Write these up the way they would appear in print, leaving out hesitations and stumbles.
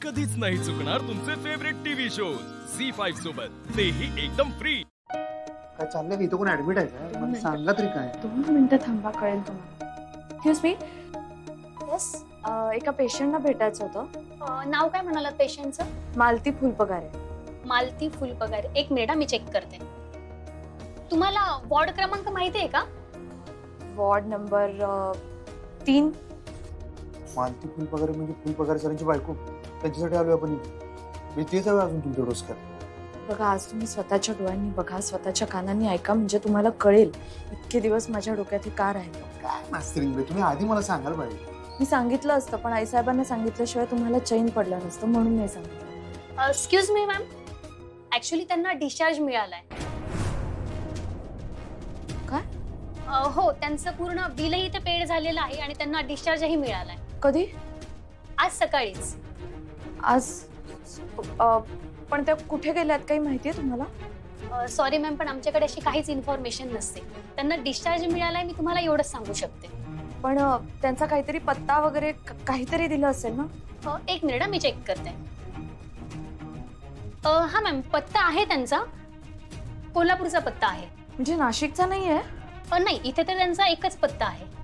कधीच नाही चुकणार तुमचे फेवरेट टीव्ही शोज झी5 सोबत, तेही एकदम फ्री। काय चाललंय? इथं कोण ऍडमिट आहे का? मला सांगा तरी काय? 2 मिनिटं थांबा, कळेल तुम्हाला। Excuse me. यस, एका पेशंटला भेटायचं होतं। नाव काय म्हणालात पेशंटचं? मालती फुलपगारे। मालती फुलपगारे। एक मिनिट मी चेक करते। तुम्हाला वॉर्ड क्रमांक माहिती आहे का? Ward number 3। मालती फुलपगारे म्हणजे फुलपगारे सरांची बायको, त्यांच्यासाठी आलोय आपण इथे। मी तेच हवं अजून तुमच्या डोसक्यात। बघा, आज तुम्ही स्वतःच्या डोळ्यांनी बघा, स्वतःच्या कानांनी ऐका, म्हणजे तुम्हाला कळेल इतके दिवस माझ्या डोक्यात हे का राहिलं। काय मास्तरीन बाई, तुम्ही आधी मला सांगायला पाहिजे। मी सांगितलं असतं, पण आईसाहेबांना सांगितल्याशिवाय तुम्हाला चैन पडलं नसतं, म्हणून नाही सांगितलं। एक्सक्यूज मी मॅम, ऍक्च्युली त्यांना डिस्चार्ज मिळालाय। काय? हो, त्यांचं पूर्ण बिलही इथे पेड झालेलं आहे आणि त्यांना डिस्चार्जही मिळालाय। कधी? आज सकाळीच। आज? पण त्या कुठे गेल्यात, काही माहिती आहे तुम्हाला? सॉरी मॅम, पण आमच्याकडे अशी काहीच इन्फॉर्मेशन नसते। त्यांना डिस्चार्ज मिळालाय, मी तुम्हाला एवढंच सांगू शकते। पण त्यांचा काहीतरी पत्ता वगैरे काहीतरी दिलं असेल ना? एक मिनिट मी चेक करते। हा मॅम, पत्ता आहे त्यांचा, कोल्हापूरचा पत्ता आहे। म्हणजे नाशिकचा नाहीये? नाही, इथे तर त्यांचा एकच पत्ता आहे।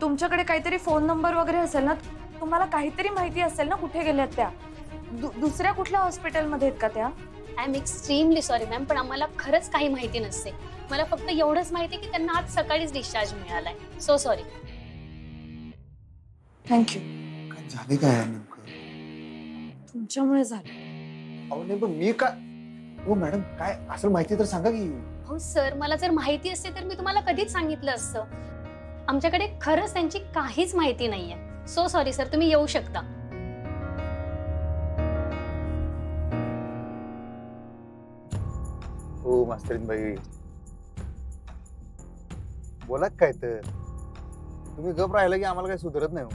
तुमच्याकडे काहीतरी फोन नंबर वगैरे असेल ना, तुम्हाला काहीतरी माहिती असेल ना कुठे गेल्यात त्या? दुसऱ्या कुठल्या हॉस्पिटलमध्ये आहेत का त्या? I am extremely sorry ma'am, पण आम्हाला खरंच काही माहिती नसते। मला फक्त एवढंच माहिती की त्यांना आज सकाळीच डिस्चार्ज मिळालाय। So sorry. थँक्यू। काय झाले काय नेमकं? तुमच्यामुळे झालं। अहो नाही, पण मी काय? हो मॅडम, काय असं माहिती तर सांगा की। हो सर, मला जर माहिती असते तर मी तुम्हाला कधीच सांगितलं असतं। आमच्याकडे खरंच त्यांची काहीच माहिती नाहीये। सो सॉरी सर, तुम्ही येऊ शकता। हो मास्तरीन बाई, बोला काय तर। तुम्ही गप राहिला की आम्हाला काही सुधरत नाही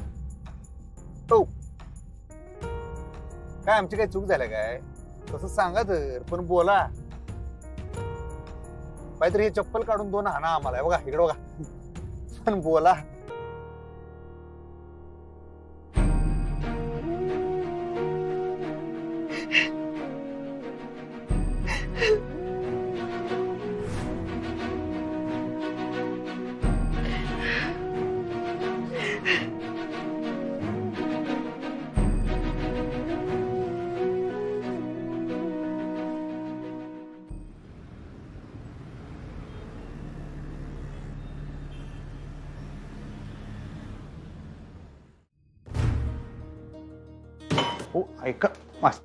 हो। काय आमची काही चूक झाल्या काय? तसं सांगा तर, पण बोला। काहीतरी हे चप्पल काढून 2 हाना आम्हाला, बघा इकडे बघा, पण बोला। हो ऐका मस्त।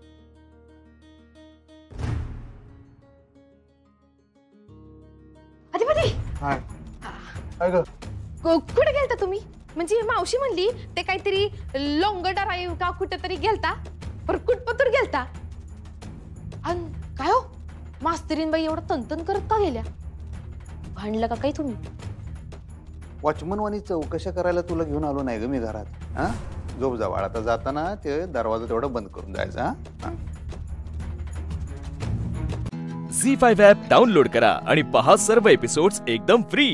अधिपती, हाय काय ग? कुठे गेलता तुम्ही? म्हणजे मावशी म्हणली ते काहीतरी लोंगडा राईव का कुठे तरी गेलता, पर कुठपतूर गेलता। अन काय हो, मास्तरीन बाई एवढं तनतन करत का गेल्या? भांडलं का काही तुम्ही? वॉचमन वाणी चौकशा करायला तुला घेऊन आलो नाही ग मी घरात। हा, झोप जावाळ, आता जाताना ते दरवाजा तेवढा बंद करून जायचा। झी5 ॲप डाउनलोड करा आणि पहा सर्व एपिसोड्स एकदम फ्री।